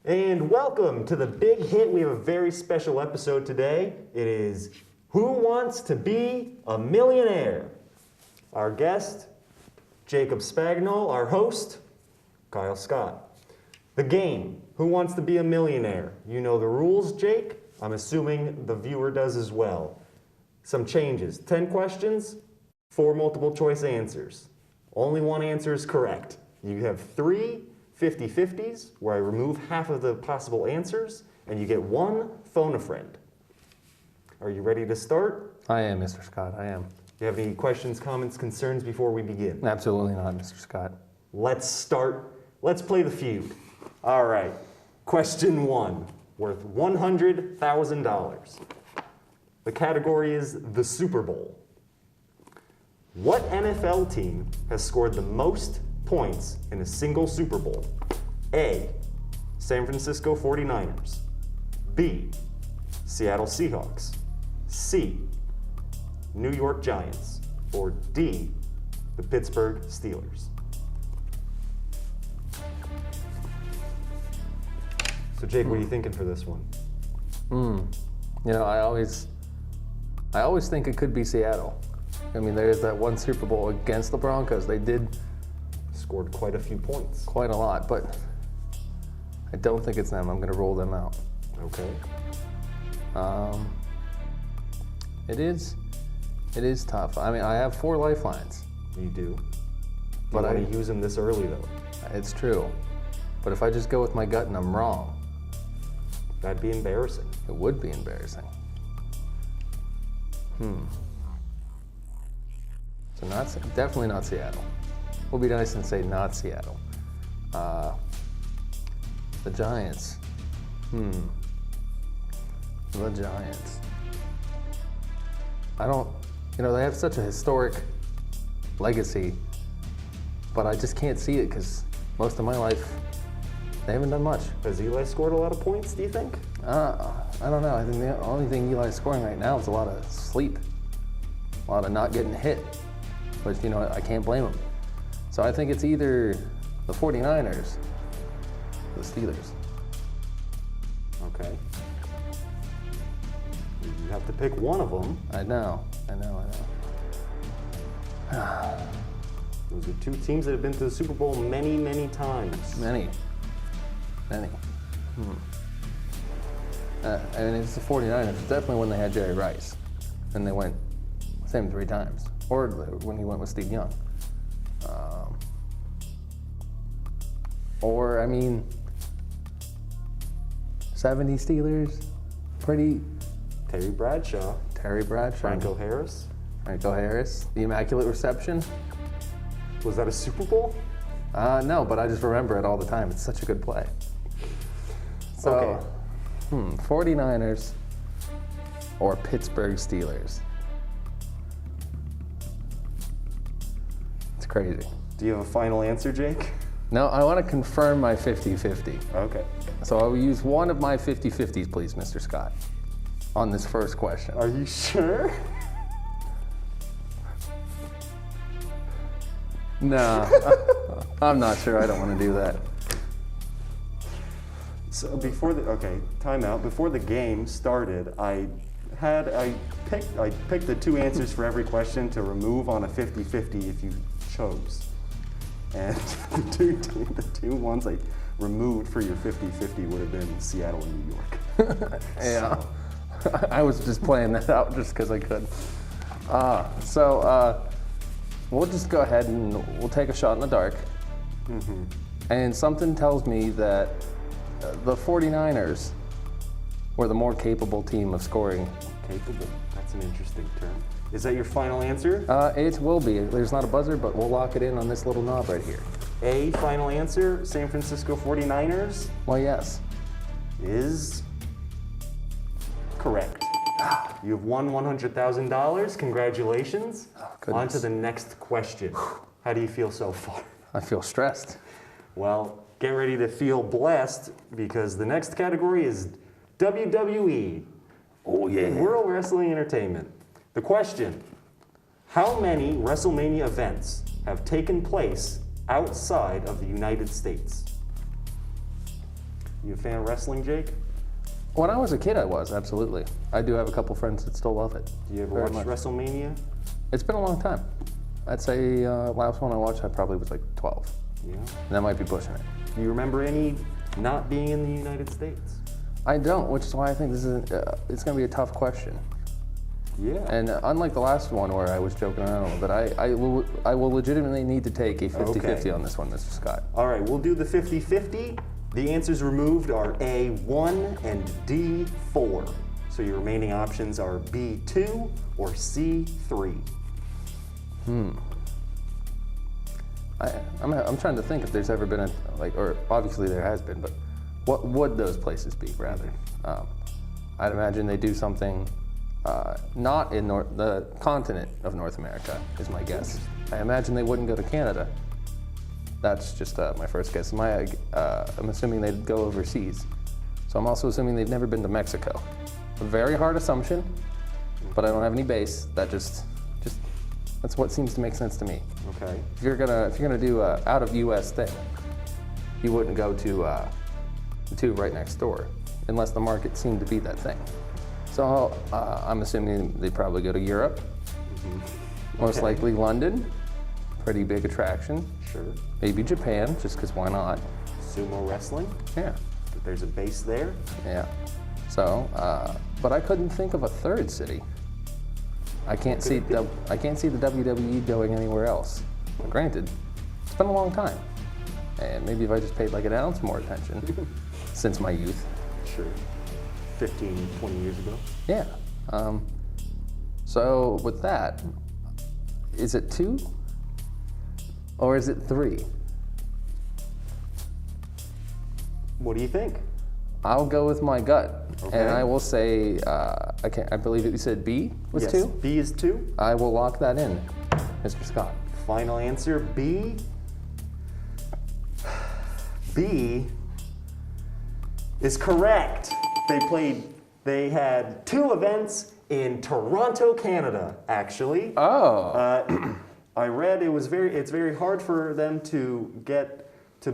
And welcome to the big hit. We have a very special episode today. It is Who Wants to Be a Millionaire? Our guest, Jacob Spagnol. Our host, Kyle Scott. The game, Who Wants to Be a Millionaire? You know the rules, Jake. I'm assuming the viewer does as well. Some changes. 10 questions, 4 multiple choice answers. Only one answer is correct. You have 3 50-50s, where I remove half of the possible answers, and you get 1 phone a friend. Are you ready to start? I am, Mr. Scott, I am. Do you have any questions, comments, concerns before we begin? Absolutely not, Mr. Scott. Let's start. Let's play the feud. All right. Question 1, worth $100,000. The category is the Super Bowl. What NFL team has scored the most points in a single Super Bowl? A, San Francisco 49ers. B, Seattle Seahawks. C, New York Giants. Or D, the Pittsburgh Steelers. So Jake, what are you thinking for this one? You know, I always think it could be Seattle. I mean, there's that one Super Bowl against the Broncos. They did Scored quite a few points. quite a lot, but I don't think it's them. I'm going to rule them out. Okay. It is tough. I mean, I have 4 lifelines. You do. But You I want to use them this early, though. It's true. But if I just go with my gut and I'm wrong, That'd be embarrassing. it would be embarrassing. So definitely not Seattle. We'll be nice and say not Seattle. The Giants. The Giants. I don't, they have such a historic legacy, but I just can't see it because most of my life, they haven't done much. Has Eli scored a lot of points, do you think? I don't know. I think the only thing Eli's scoring right now is a lot of sleep, a lot of not getting hit, which, I can't blame him. So I think it's either the 49ers or the Steelers. Okay. You have to pick one of them. I know. Those are 2 teams that have been to the Super Bowl many, many times. Many. I mean, it's the 49ers. It's definitely when they had Jerry Rice. And they went same 3 times. Or when he went with Steve Young. 70 Steelers. Terry Bradshaw. Franco Harris. The Immaculate Reception. Was that a Super Bowl? No, but I just remember it all the time. It's such a good play. So, 49ers or Pittsburgh Steelers. It's crazy. Do you have a final answer, Jake? No, I want to confirm my 50-50. Okay. So I will use one of my 50-50s, please, Mr. Scott, on this first question. Are you sure? No, I'm not sure. I don't want to do that. So time out. Before the game started, I picked the 2 answers for every question to remove on a 50-50 if you chose. And the two ones I removed for your 50-50 would have been Seattle and New York. Yeah, I was just playing that out just because I could. We'll just go ahead and we'll take a shot in the dark. And something tells me that the 49ers were the more capable team of scoring. Capable? That's an interesting term. Is that your final answer? It will be. There's not a buzzer, but we'll lock it in on this little knob right here. A, final answer, San Francisco 49ers? Well, yes. Is correct. You have won $100,000. Congratulations. On to the next question. How do you feel so far? I feel stressed. Well, get ready to feel blessed because the next category is WWE. Oh, yeah. World Wrestling Entertainment. The question, how many Wrestlemania events have taken place outside of the United States? You a fan of wrestling, Jake? When I was a kid, I was, absolutely. I do have a couple friends that still love it. Do you ever Very watch much. Wrestlemania? It's been a long time. I'd say last one I watched, I probably was like 12. Yeah. And that might be pushing it. Do you remember any not being in the United States? I don't, which is why I think this is it's going to be a tough question. Yeah. And unlike the last one where I was joking around a little bit, I will legitimately need to take a 50-50 on this one, Mr. Scott. All right, we'll do the 50-50. The answers removed are A1 and D4. So your remaining options are B2 or C3. I'm trying to think if there's ever been a, or obviously there has been, but what would those places be, rather? I'd imagine they do something not in the continent of North America, is my guess. I imagine they wouldn't go to Canada. That's just my first guess. I'm assuming they'd go overseas. So I'm also assuming they've never been to Mexico. A very hard assumption, but I don't have any base. That just that's what seems to make sense to me. Okay. If you're gonna do a out of U.S. thing, you wouldn't go to the two right next door, unless the market seemed to be that thing. So I'm assuming they'd probably go to Europe, most likely London, pretty big attraction. Sure. Maybe Japan, just because why not? Sumo wrestling. Yeah. There's a base there. Yeah. So, but I couldn't think of a third city. I can't see the WWE going anywhere else. Granted, it's been a long time, and maybe if I just paid like an ounce more attention since my youth. Sure. 15, 20 years ago. Yeah. So with that, is it 2 or is it 3? What do you think? I'll go with my gut, Okay. and I will say I believe that you said B was Yes, 2. B is 2. I will lock that in, Mr. Scott. Final answer, B. B is correct. They had 2 events in Toronto, Canada, actually. Oh. I read it's very hard for them to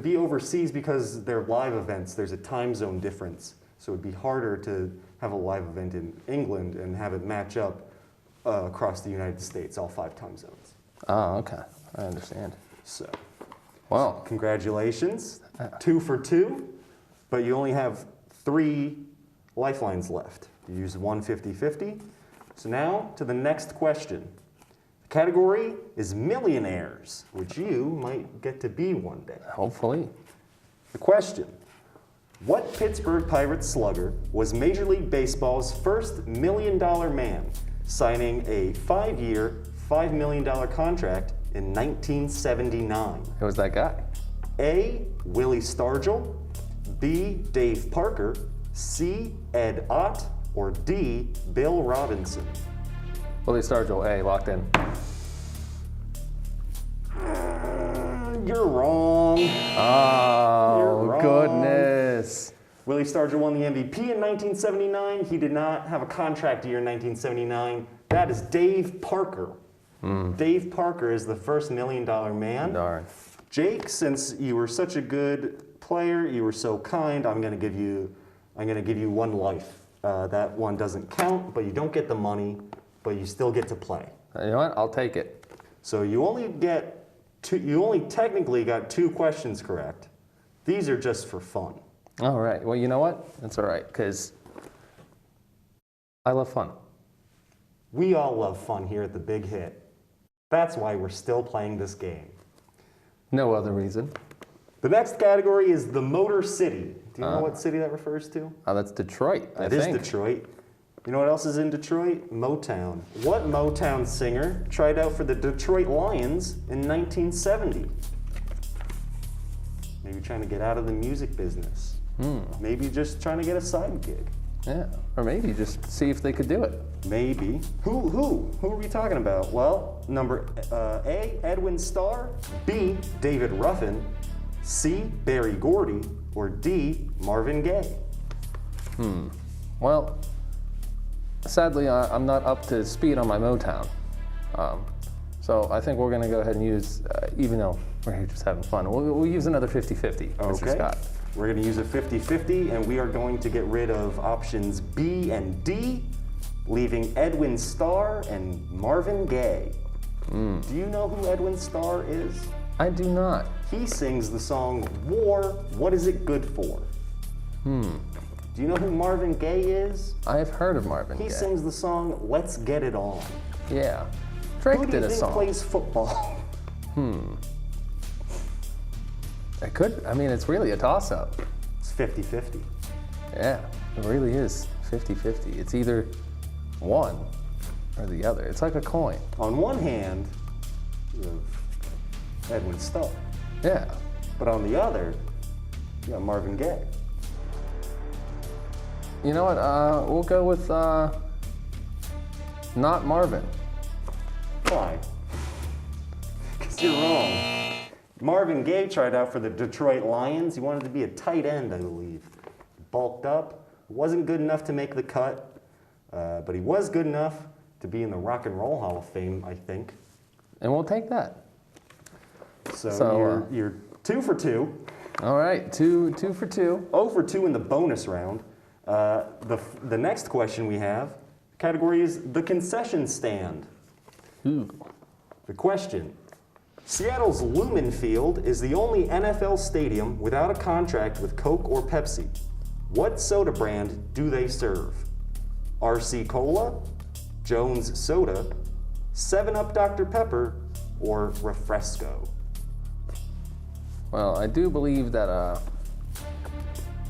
be overseas because they're live events. There's a time zone difference. So it'd be harder to have a live event in England and have it match up across the United States, all 5 time zones. Oh, okay. I understand. So, Well, congratulations. 2 for 2, but you only have 3 lifelines left. You used 1 50-50. So now to the next question. The category is millionaires, which you might get to be one day. hopefully. The question: what Pittsburgh Pirates slugger was Major League Baseball's first $1 million man, signing a 5-year, $5 million contract in 1979? It was that guy. A. Willie Stargell, B. Dave Parker, C. Ed Ott, or D. Bill Robinson? Willie Stargell, A, locked in. You're wrong. Oh, You're wrong. goodness. Willie Stargell won the MVP in 1979. He did not have a contract year in 1979. That is Dave Parker. Dave Parker is the first $1 million man. Darn. Jake, since you were such a good player, you were so kind, I'm gonna give you 1 life. That one doesn't count, but you don't get the money, but you still get to play. You know what? I'll take it. So you only technically got 2 questions correct. These are just for fun. All right. Well, you know what? That's all right, because I love fun. We all love fun here at the Big Hit. That's why we're still playing this game. No other reason. The next category is the Motor City. Do you know what city that refers to? Oh, that's Detroit, I That is think. Detroit. You know what else is in Detroit? Motown. What Motown singer tried out for the Detroit Lions in 1970? Maybe trying to get out of the music business. Maybe just trying to get a side gig. Yeah. Or maybe just see if they could do it. Maybe. Who are we talking about? Well, number A, Edwin Starr, B, David Ruffin, C, Berry Gordy, or D, Marvin Gaye? Well, sadly, I'm not up to speed on my Motown. So I think we're going to go ahead and use, even though we're here just having fun, we'll use another 50-50, Mr. Okay. Scott. We're going to use a 50-50, and we are going to get rid of options B and D, leaving Edwin Starr and Marvin Gaye. Do you know who Edwin Starr is? I do not. He sings the song War, What Is It Good For? Do you know who Marvin Gaye is? I have heard of Marvin Gaye. He sings the song Let's Get It On. Yeah. Drake Who do you did a think song. plays football? It could, I mean, it's really a toss-up. It's 50-50. Yeah, it really is 50-50. It's either one or the other. It's like a coin. On one hand, you have Edwin Starr, Yeah. but on the other, you have Marvin Gaye. You know what? We'll go with not Marvin. Why? Because you're wrong. Marvin Gaye tried out for the Detroit Lions. He wanted to be a tight end, I believe. Bulked up. Wasn't good enough to make the cut, but he was good enough to be in the Rock and Roll Hall of Fame, I think. And we'll take that. So you're 2 for 2. All right, two for 2. 0 for 2 in the bonus round. The next question we have, category is the concession stand. Ooh. The question, Seattle's Lumen Field is the only NFL stadium without a contract with Coke or Pepsi. What soda brand do they serve? RC Cola, Jones Soda, 7-Up Dr. Pepper, or Refresco? Well, I do believe that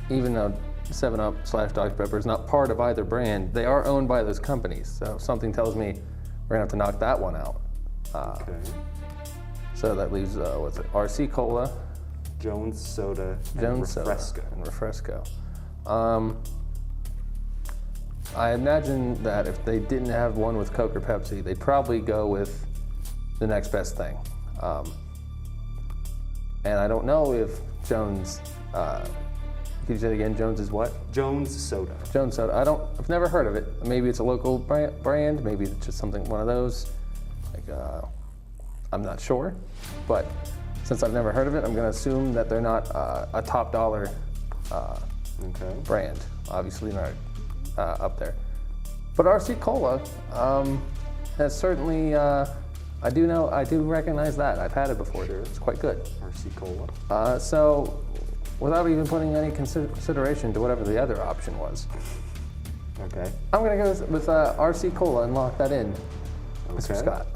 even though 7-Up / Dr. Pepper is not part of either brand, they are owned by those companies. So something tells me we're gonna have to knock that one out. Okay. So that leaves, what's it, RC Cola, Jones Soda, and Jones Refresco. Soda, and Refresco. I imagine that if they didn't have one with Coke or Pepsi, they'd probably go with the next best thing. And I don't know if Jones, could you say it again, Jones is what? Jones Soda. Jones Soda, I've never heard of it. Maybe it's a local brand, maybe it's just something, one of those. Like, I'm not sure, but since I've never heard of it, I'm gonna assume that they're not a top dollar Okay. brand. Obviously not up there. But RC Cola has certainly, I do recognize that. I've had it before. Sure. It's quite good. RC Cola. So without even putting any consideration to whatever the other option was, Okay. I'm gonna go with RC Cola and lock that in, Mr. Okay. Scott.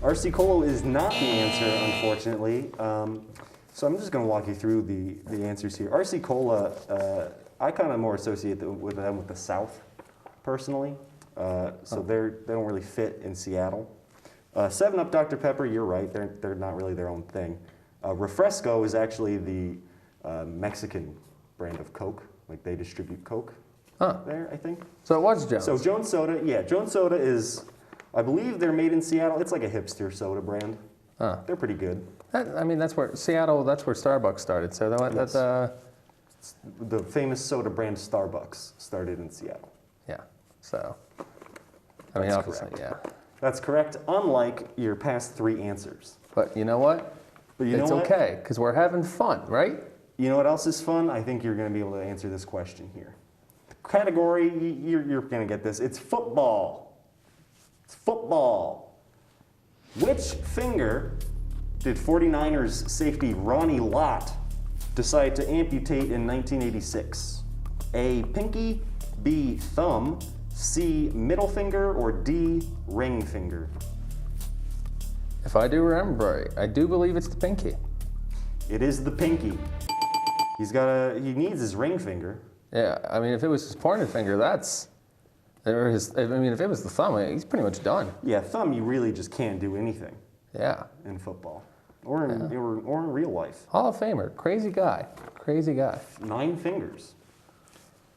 RC Cola is not the answer, unfortunately. So I'm just going to walk you through the answers here. RC Cola, I kind of more associate with them with the South, personally. So they don't really fit in Seattle. 7-Up Dr. Pepper, you're right. They're not really their own thing. Refresco is actually the Mexican brand of Coke. Like they distribute Coke there, I think. So it was Jones. So Jones Soda, yeah, Jones Soda is, I believe they're made in Seattle. It's like a hipster soda brand. They're pretty good. That's where Seattle, that's where Starbucks started. So Yes. that's The famous soda brand Starbucks started in Seattle. yeah. So I mean, That's obviously, correct. yeah. That's correct, unlike your past 3 answers. But you know what? But you It's know what? okay because we're having fun, right? You know what else is fun? I think you're going to be able to answer this question here. The category, you're going to get this. It's football. It's football. Which finger did 49ers safety Ronnie Lott decide to amputate in 1986? A, pinky, B, thumb, C, middle finger, or D, ring finger? If I do remember right, I do believe it's the pinky. It is the pinky. He needs his ring finger. Yeah, I mean, if it was his pointer finger, if it was the thumb, he's pretty much done. Yeah, thumb, you really just can't do anything Yeah. in football or in real life. Hall of Famer, crazy guy. 9 fingers.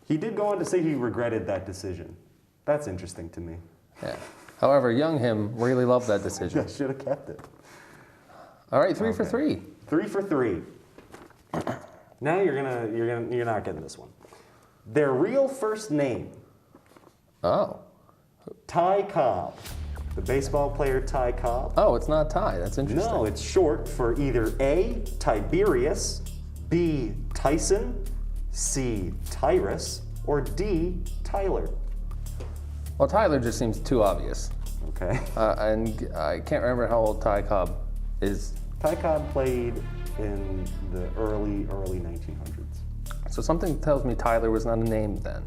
He did go on to say he regretted that decision. That's interesting to me. Yeah. However, young him really loved that decision. I should have kept it. All right, 3 for 3. 3 for 3. Now you're not getting this one. Their real first name, Oh. Ty Cobb. The baseball player Ty Cobb. Oh, it's not Ty. That's interesting. No, it's short for either A, Tiberius, B, Tyson, C, Tyrus, or D, Tyler? Well, Tyler just seems too obvious. Okay. And I can't remember how old Ty Cobb is. Ty Cobb played in the early 1900s. So something tells me Tyler was not a name then.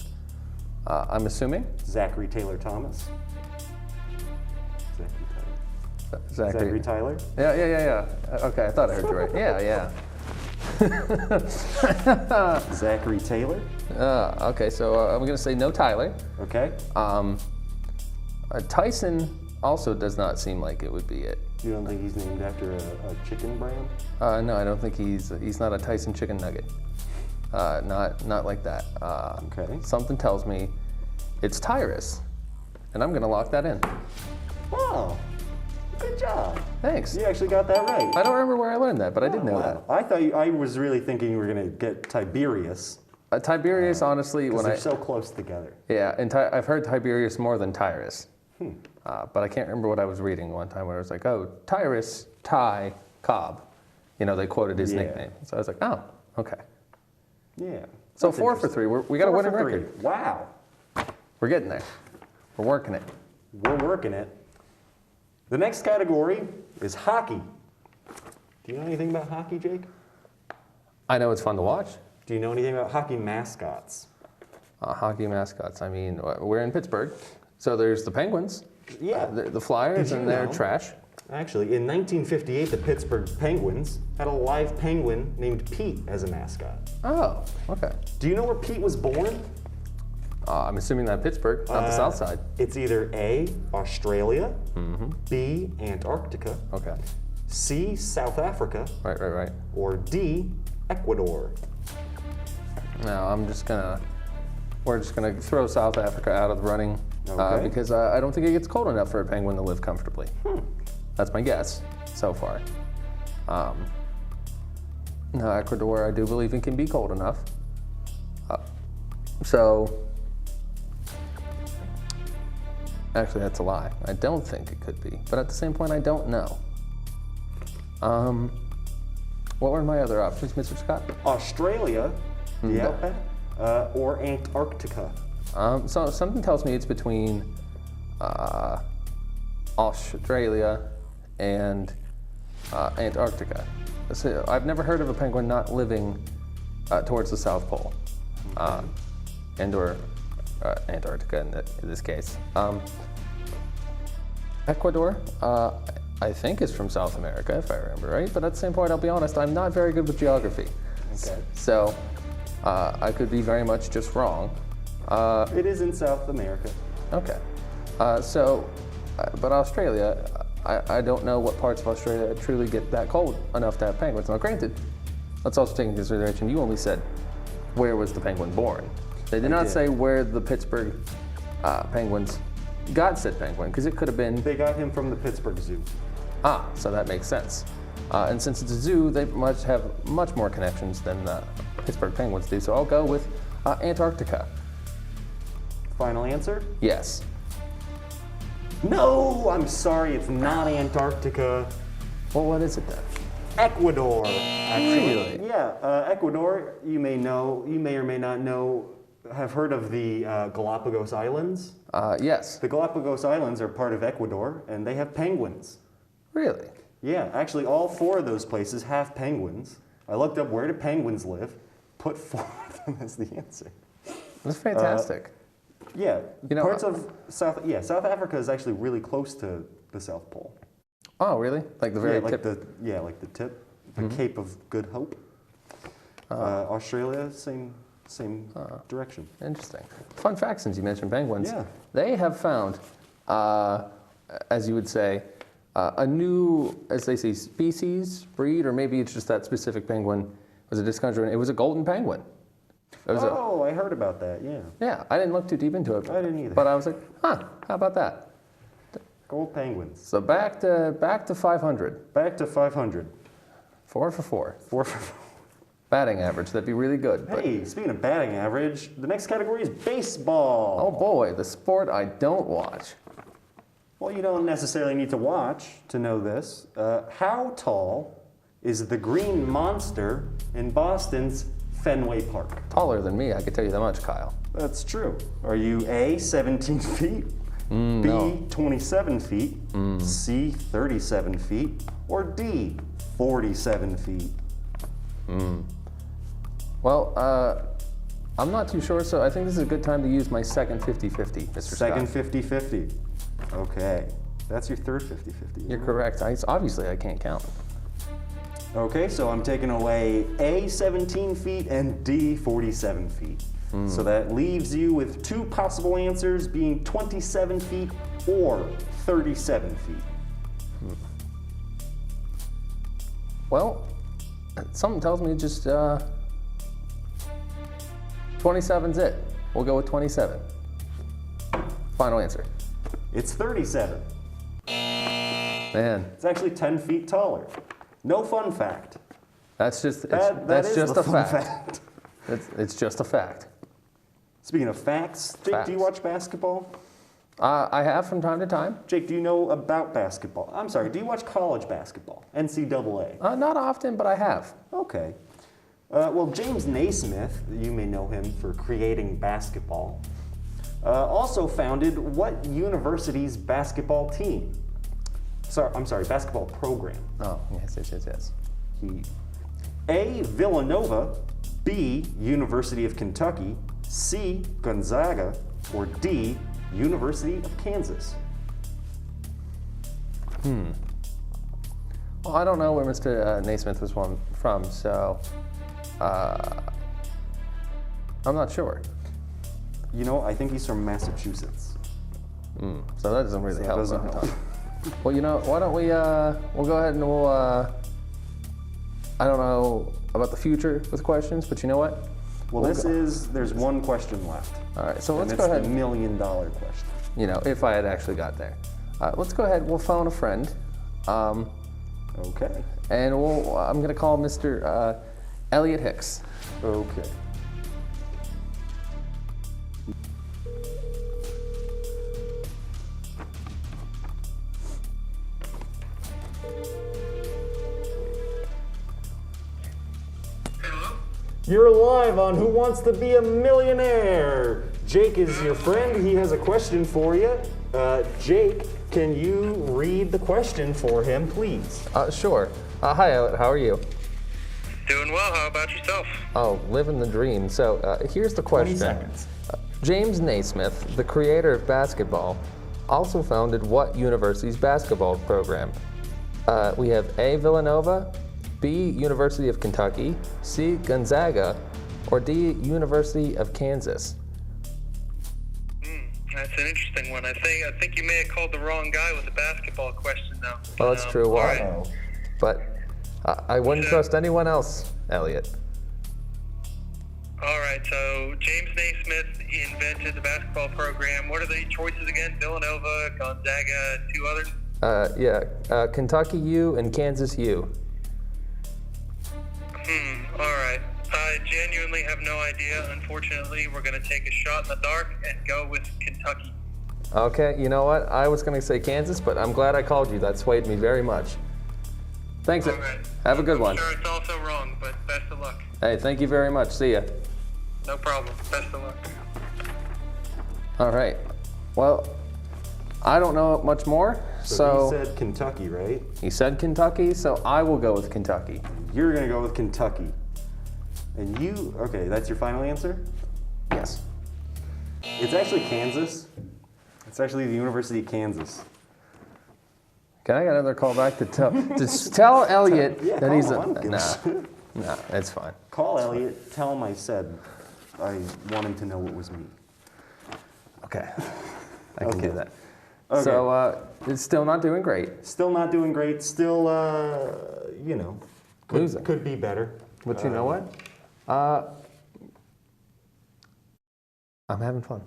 I'm assuming? Zachary Taylor Thomas. Zachary Tyler? Yeah. Okay, I thought I heard you right. Yeah. Zachary Taylor? Okay, so I'm going to say no Tyler. Okay. Tyson also does not seem like it would be it. You don't think he's named after a chicken brand? No, I don't think he's not a Tyson chicken nugget. Not like that. Okay. Something tells me it's Tyrus, and I'm going to lock that in. Wow. Good job. Thanks. You actually got that right. I don't remember where I learned that, but I did know that. I thought I was really thinking you were going to get Tiberius. Tiberius, honestly, Because they're so close together. Yeah, and I've heard Tiberius more than Tyrus. But I can't remember what I was reading one time where it was like, oh, Tyrus, Ty, Cobb. You know, they quoted his nickname. So I was like, oh, okay. Yeah. So 4 for 3. We got a winning record. Wow. We're getting there. We're working it. We're working it. The next category is hockey. Do you know anything about hockey, Jake? I know it's fun to watch. Do you know anything about hockey mascots? Hockey mascots. I mean, we're in Pittsburgh, so there's the Penguins. Yeah. The Flyers, and they're trash. Actually, in 1958, the Pittsburgh Penguins had a live penguin named Pete as a mascot. Oh, okay. Do you know where Pete was born? I'm assuming that Pittsburgh, not the South Side. It's either A, Australia, B, Antarctica, Okay. C, South Africa, Right. or D, Ecuador. Now we're just gonna throw South Africa out of the running Okay. because I don't think it gets cold enough for a penguin to live comfortably. That's my guess so far. Now Ecuador, I do believe it can be cold enough. Actually, that's a lie. I don't think it could be, but at the same point, I don't know. What were my other options, Mr. Scott? Australia, yeah, or Antarctica. So something tells me it's between Australia and Antarctica. So I've never heard of a penguin not living towards the South Pole, and/or Antarctica in this case. Ecuador, I think is from South America, if I remember right. But at the same point, I'll be honest, I'm not very good with geography. Okay. So I could be very much just wrong. It is in South America. Okay. But Australia, I don't know what parts of Australia truly get that cold enough to have penguins. Now, granted, let's also take into consideration, you only said, where was the penguin born? They did not say where the Pittsburgh Penguins got said penguin, because it could have been... They got him from the Pittsburgh Zoo. So that makes sense. And since it's a zoo, they must have much more connections than the Pittsburgh Penguins do, so I'll go with Antarctica. Final answer? Yes. No, I'm sorry, it's not Antarctica. Well, what is it then? Ecuador. Actually. Really? Yeah, Ecuador, you may or may not know, have heard of the Galapagos Islands? Yes. The Galapagos Islands are part of Ecuador, and they have penguins. Really? Yeah, actually all 4 of those places have penguins. I looked up where do penguins live, put 4 of them as the answer. That's fantastic. Yeah, You know, parts of South Africa is actually really close to the South Pole. Oh, really? Like the very tip? Like the tip, the Cape of Good Hope. Australia, same direction. Interesting. Fun fact, since you mentioned penguins, Yeah. they have found, as you would say, a new, as they say, species, breed, or maybe it's just that specific penguin was a discovery. It was a golden penguin. I heard about that, yeah. Yeah, I didn't look too deep into it. I didn't either. But I was like, how about that? Gold penguins. So back to 500. Back to 500. 4 for 4. 4 for Batting average, that'd be really good. But, Hey, speaking of batting average, the next category is baseball. oh boy, the sport I don't watch. Well, you don't necessarily need to watch to know this. How tall is the Green Monster in Boston's Fenway Park? Taller than me, I can tell you that much, Kyle. That's true. Are you A, 17 feet, B, No. 27 feet, C, 37 feet, or D, 47 feet? Well, I'm not too sure, so I think this is a good time to use my second 50-50, Mr. Second Scott. 50-50. Okay. That's your third 50-50. You're correct. Obviously, I can't count. Okay, so I'm taking away A, 17 feet, and D, 47 feet. So that leaves you with two possible answers being 27 feet or 37 feet. Well, something tells me just 27's it. We'll go with 27. Final answer. It's 37. Man, It's actually 10 feet taller. No fun fact. that's just That that's is just the a fun fact. It's just a fact. Speaking of facts, Jake, do you watch basketball? I have from time to time. Jake, do you know about basketball? I'm sorry, do you watch college basketball? NCAA? Not often, but I have. Okay. Well, James Naismith, you may know him for creating basketball, also founded what university's basketball team? I'm sorry, basketball program. Oh, yes. A, Villanova, B, University of Kentucky, C, Gonzaga, or D, University of Kansas? Well, I don't know where Mr. Naismith was from, so I'm not sure. You know, I think he's from Massachusetts. So that doesn't really So it help. doesn't huh? help. Well, you know, why don't we'll go ahead and I don't know about the future with questions, but you know what? Well, there's one question left. All right, so And let's it's go ahead. the $1 million question. You know, if I had actually got there. Let's go ahead, we'll phone a friend. Okay. And I'm going to call Mr. Elliot Hicks. Okay. Hello? You're live on Who Wants to Be a Millionaire? Jake is your friend. He has a question for you. Jake, can you read the question for him, please? Sure. Hi, Elliot, how are you? Doing well. How about yourself? Oh, living the dream. So here's the 20 question. seconds. James Naismith, the creator of basketball, also founded what university's basketball program? We have A, Villanova, B, University of Kentucky, C, Gonzaga, or D, University of Kansas? That's an interesting one. I think you may have called the wrong guy with the basketball question, though. Well, that's true. All Why? right. But I wouldn't trust anyone else, Elliot. All right. So James Naismith invented the basketball program. What are the choices again? Villanova, Gonzaga, two others. Kentucky U and Kansas U. All right. I genuinely have no idea. Unfortunately, we're going to take a shot in the dark and go with Kentucky. Okay, you know what? I was going to say Kansas, but I'm glad I called you. That swayed me very much. Thanks. All right. Have a good I'm one. sure it's also wrong, but best of luck. Hey, thank you very much. See ya. No problem. Best of luck. All right. Well, I don't know much more. So he said Kentucky, right? He said Kentucky, so I will go with Kentucky. You're going to go with Kentucky. And okay, that's your final answer? Yes. It's actually Kansas. It's actually the University of Kansas. Can I get another call back to tell Elliot Yeah, that he's call him. Nah, it's fine. Call Elliot, tell him I said I want him to know it was me. Okay. I can do that. Okay. So, it's still not doing great. Still not doing great. Still, Losing. could be better. But you know what? I'm having fun.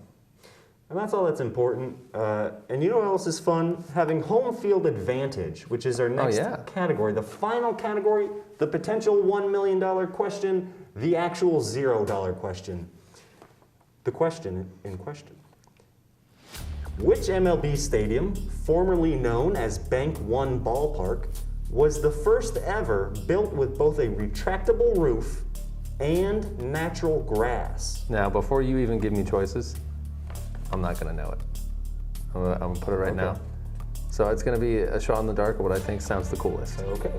And that's all that's important. And you know what else is fun? Having home field advantage, which is our next category. The final category, the potential $1 million question, the actual $0 question. The question in question. Which MLB stadium, formerly known as BankOne Ballpark, was the first ever built with both a retractable roof and natural grass? Now, before you even give me choices, I'm not gonna know it. I'm gonna put it right now. So it's gonna be a shot in the dark of what I think sounds the coolest. Okay.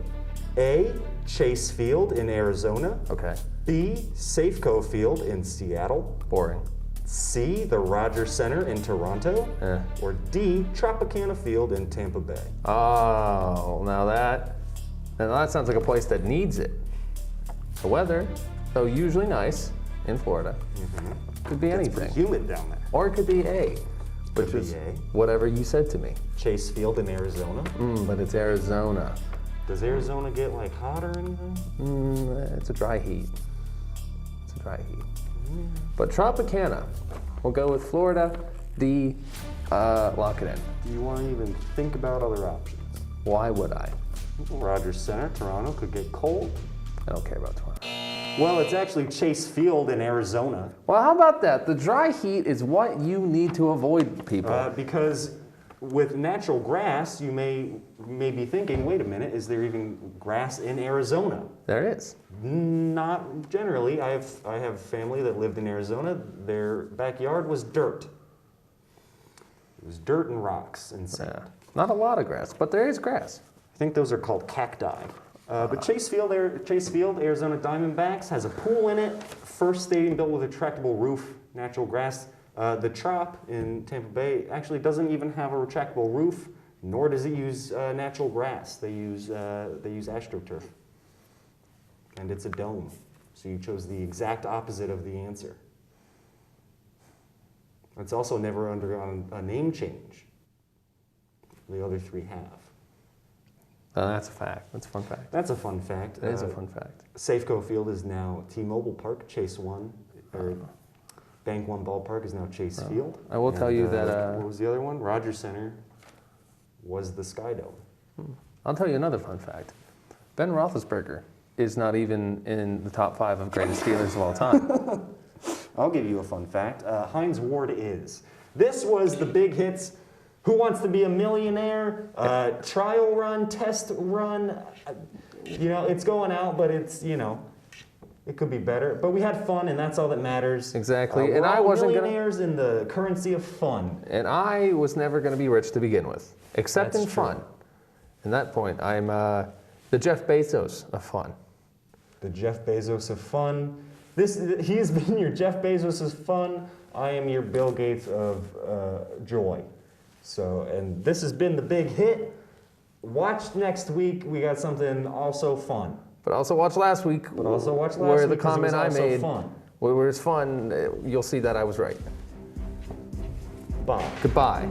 A, Chase Field in Arizona. Okay. B, Safeco Field in Seattle. Boring. C, the Rogers Center in Toronto. Or D, Tropicana Field in Tampa Bay. Oh, now that sounds like a place that needs it. The weather, though usually nice in Florida, could be anything. It's pretty humid down there. Or it could be A, which Could is be A. whatever you said to me. Chase Field in Arizona. But it's Arizona. Does Arizona get like hot or anything? It's a dry heat. It's a dry heat. But Tropicana, we'll go with Florida. D, lock it in. Do you want to even think about other options? Why would I? Rogers Center, Toronto could get cold. I don't care about Toronto. Well, it's actually Chase Field in Arizona. Well, how about that? The dry heat is what you need to avoid, people. Because with natural grass, you may be thinking, wait a minute, is there even grass in Arizona? There is. Not generally. I have family that lived in Arizona. Their backyard was dirt. It was dirt and rocks and sand. Yeah. Not a lot of grass, but there is grass. I think those are called cacti. But Chase Field, Arizona Diamondbacks has a pool in it. First stadium built with a retractable roof, natural grass. The Trop in Tampa Bay actually doesn't even have a retractable roof, nor does it use natural grass. They use AstroTurf, and it's a dome. So you chose the exact opposite of the answer. It's also never undergone a name change. The other three have. That's a fact. That's a fun fact. That's a fun fact. It is a fun fact. Safeco Field is now T-Mobile Park. Chase One, or BankOne Ballpark is now Chase Field. I will tell you that... what was the other one? Rogers Center was the Sky Dome. I'll tell you another fun fact. Ben Roethlisberger is not even in the top 5 of greatest Steelers of all time. I'll give you a fun fact. Hines Ward is. This was the big hits. Who Wants to Be a Millionaire? Trial run, test run. It's going out, but it's, it could be better. But we had fun, and that's all that matters. Exactly. And I wasn't millionaires in the currency of fun. And I was never going to be rich to begin with, except That's in fun. At that point, I'm the Jeff Bezos of fun. The Jeff Bezos of fun. He has been your Jeff Bezos of fun. I am your Bill Gates of joy. So, and this has been the big hit. Watch next week. We got something also fun. But also watch last week. Where the comment I made, where it was fun, you'll see that I was right. Bye. Goodbye.